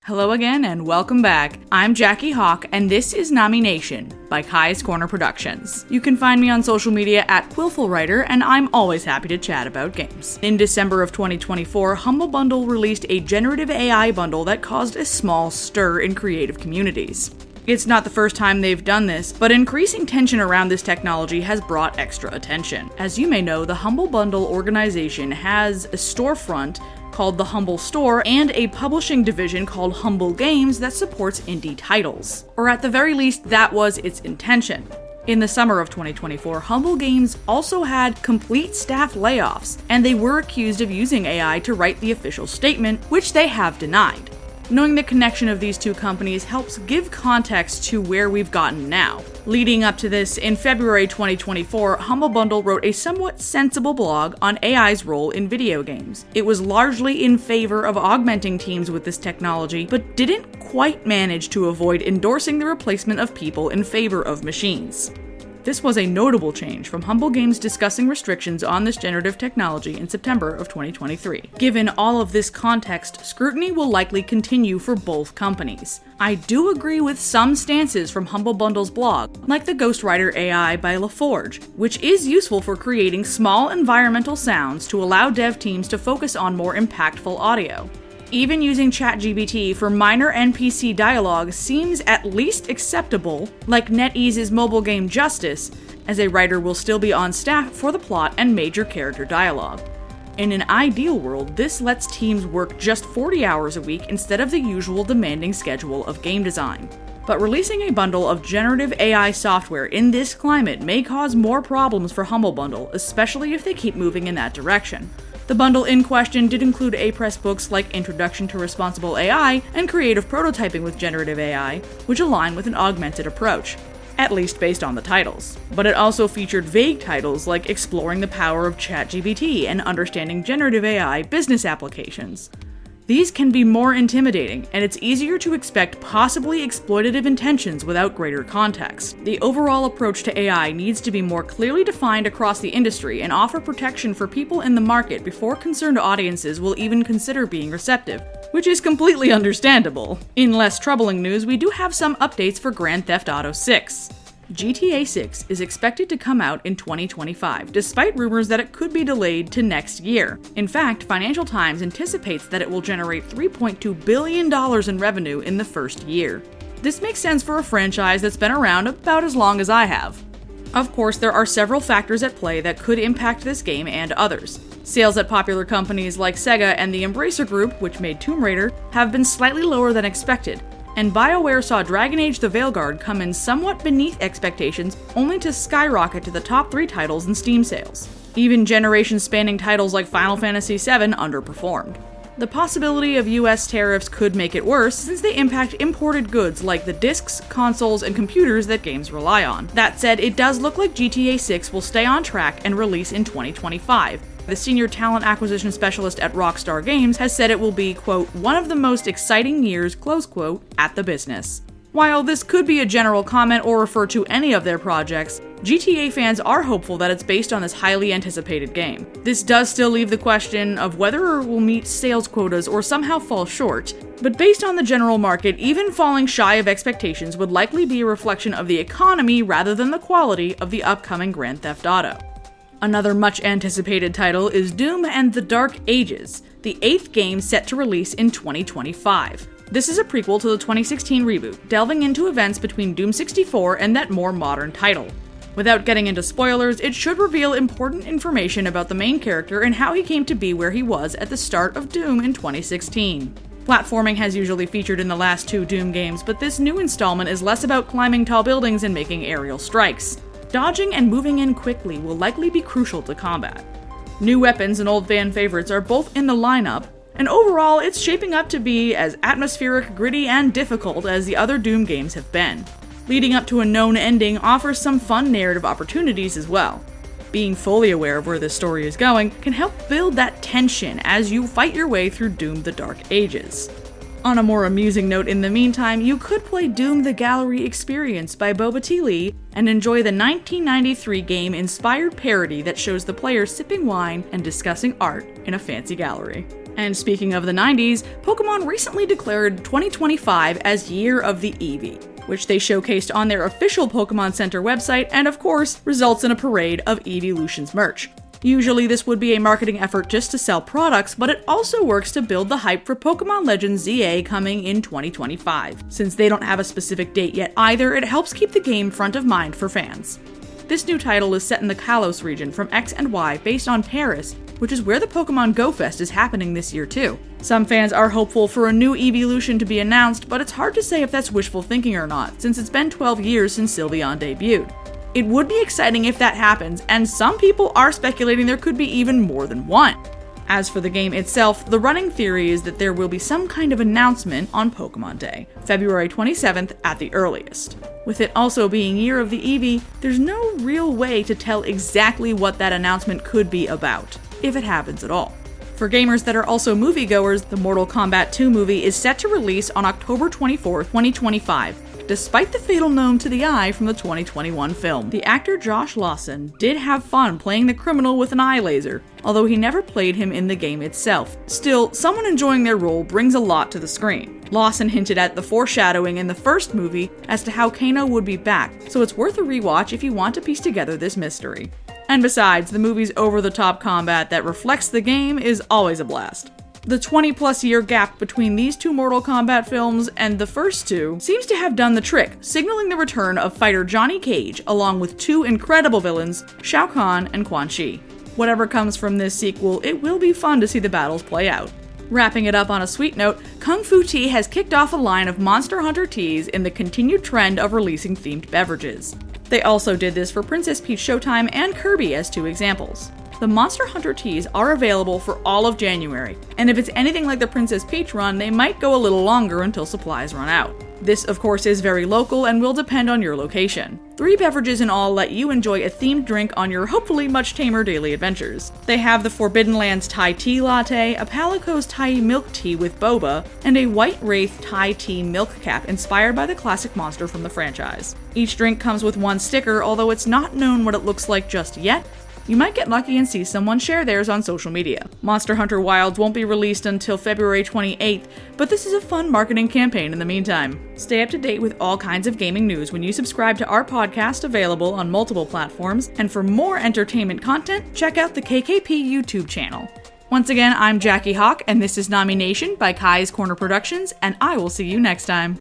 Hello again and welcome back. I'm Jackie Hawk and this is Nami Nation by Kai's Corner Productions. You can find me on social media at QuillfulWriter and I'm always happy to chat about games. In December of 2024, Humble Bundle released a generative AI bundle that caused a small stir in creative communities. It's not the first time they've done this, but increasing tension around this technology has brought extra attention. As you may know, the Humble Bundle organization has a storefront called the Humble Store and a publishing division called Humble Games that supports indie titles. Or at the very least, that was its intention. In the summer of 2024, Humble Games also had complete staff layoffs, and they were accused of using AI to write the official statement, which they have denied. Knowing the connection of these two companies helps give context to where we've gotten now. Leading up to this, in February 2024, Humble Bundle wrote a somewhat sensible blog on AI's role in video games. It was largely in favor of augmenting teams with this technology, but didn't quite manage to avoid endorsing the replacement of people in favor of machines. This was a notable change from Humble Games discussing restrictions on this generative technology in September of 2023. Given all of this context, scrutiny will likely continue for both companies. I do agree with some stances from Humble Bundle's blog, like the Ghostwriter AI by LaForge, which is useful for creating small environmental sounds to allow dev teams to focus on more impactful audio. Even using ChatGPT for minor NPC dialogue seems at least acceptable, like NetEase's mobile game Justice, as a writer will still be on staff for the plot and major character dialogue. In an ideal world, this lets teams work just 40 hours a week instead of the usual demanding schedule of game design. But releasing a bundle of generative AI software in this climate may cause more problems for Humble Bundle, especially if they keep moving in that direction. The bundle in question did include A-Press books like Introduction to Responsible AI and Creative Prototyping with Generative AI, which align with an augmented approach, at least based on the titles. But it also featured vague titles like Exploring the Power of ChatGPT and Understanding Generative AI Business Applications. These can be more intimidating, and it's easier to expect possibly exploitative intentions without greater context. The overall approach to AI needs to be more clearly defined across the industry and offer protection for people in the market before concerned audiences will even consider being receptive, which is completely understandable. In less troubling news, we do have some updates for Grand Theft Auto 6. GTA 6 is expected to come out in 2025, despite rumors that it could be delayed to next year. In fact, Financial Times anticipates that it will generate $3.2 billion in revenue in the first year. This makes sense for a franchise that's been around about as long as I have. Of course, there are several factors at play that could impact this game and others. Sales at popular companies like Sega and the Embracer Group, which made Tomb Raider, have been slightly lower than expected. And BioWare saw Dragon Age The Veilguard come in somewhat beneath expectations, only to skyrocket to the top 3 titles in Steam sales. Even generation-spanning titles like Final Fantasy VII underperformed. The possibility of US tariffs could make it worse, since they impact imported goods like the discs, consoles, and computers that games rely on. That said, it does look like GTA 6 will stay on track and release in 2025. The senior talent acquisition specialist at Rockstar Games has said it will be, quote, one of the most exciting years, close quote, at the business. While this could be a general comment or refer to any of their projects, GTA fans are hopeful that it's based on this highly anticipated game. This does still leave the question of whether it will meet sales quotas or somehow fall short, but based on the general market, even falling shy of expectations would likely be a reflection of the economy rather than the quality of the upcoming Grand Theft Auto. Another much-anticipated title is Doom and the Dark Ages, the 8th game set to release in 2025. This is a prequel to the 2016 reboot, delving into events between Doom 64 and that more modern title. Without getting into spoilers, it should reveal important information about the main character and how he came to be where he was at the start of Doom in 2016. Platforming has usually featured in the last 2 Doom games, but this new installment is less about climbing tall buildings and making aerial strikes. Dodging and moving in quickly will likely be crucial to combat. New weapons and old fan favorites are both in the lineup, and overall it's shaping up to be as atmospheric, gritty, and difficult as the other Doom games have been. Leading up to a known ending offers some fun narrative opportunities as well. Being fully aware of where this story is going can help build that tension as you fight your way through Doom the Dark Ages. On a more amusing note in the meantime, you could play Doom the Gallery Experience by Boba T. Lee and enjoy the 1993 game-inspired parody that shows the player sipping wine and discussing art in a fancy gallery. And speaking of the 90s, Pokemon recently declared 2025 as Year of the Eevee, which they showcased on their official Pokemon Center website and of course results in a parade of Eeveelutions merch. Usually this would be a marketing effort just to sell products, but it also works to build the hype for Pokemon Legends ZA coming in 2025. Since they don't have a specific date yet either, it helps keep the game front of mind for fans. This new title is set in the Kalos region from X and Y based on Paris, which is where the Pokemon Go Fest is happening this year too. Some fans are hopeful for a new Eeveelution to be announced, but it's hard to say if that's wishful thinking or not, since it's been 12 years since Sylveon debuted. It would be exciting if that happens, and some people are speculating there could be even more than one. As for the game itself, the running theory is that there will be some kind of announcement on Pokemon Day, February 27th at the earliest. With it also being Year of the Eevee, there's no real way to tell exactly what that announcement could be about, if it happens at all. For gamers that are also moviegoers, the Mortal Kombat 2 movie is set to release on October 24, 2025. Despite the fatal gnome to the eye from the 2021 film. The actor Josh Lawson did have fun playing the criminal with an eye laser, although he never played him in the game itself. Still, someone enjoying their role brings a lot to the screen. Lawson hinted at the foreshadowing in the first movie as to how Kano would be back, so it's worth a rewatch if you want to piece together this mystery. And besides, the movie's over-the-top combat that reflects the game is always a blast. The 20-plus year gap between these two Mortal Kombat films and the first two seems to have done the trick, signaling the return of fighter Johnny Cage along with two incredible villains, Shao Kahn and Quan Chi. Whatever comes from this sequel, it will be fun to see the battles play out. Wrapping it up on a sweet note, Kung Fu Tea has kicked off a line of Monster Hunter teas in the continued trend of releasing themed beverages. They also did this for Princess Peach Showtime and Kirby as two examples. The Monster Hunter teas are available for all of January, and if it's anything like the Princess Peach run, they might go a little longer until supplies run out. This, of course, is very local and will depend on your location. 3 beverages in all let you enjoy a themed drink on your hopefully much tamer daily adventures. They have the Forbidden Lands Thai Tea Latte, a Palico's Thai Milk Tea with boba, and a White Wraith Thai Tea Milk Cap inspired by the classic monster from the franchise. Each drink comes with 1 sticker, although it's not known what it looks like just yet. You might get lucky and see someone share theirs on social media. Monster Hunter Wilds won't be released until February 28th, but this is a fun marketing campaign in the meantime. Stay up to date with all kinds of gaming news when you subscribe to our podcast available on multiple platforms, and for more entertainment content, check out the KKP YouTube channel. Once again, I'm Jackie Hawk, and this is Nami Nation by Kai's Corner Productions, and I will see you next time.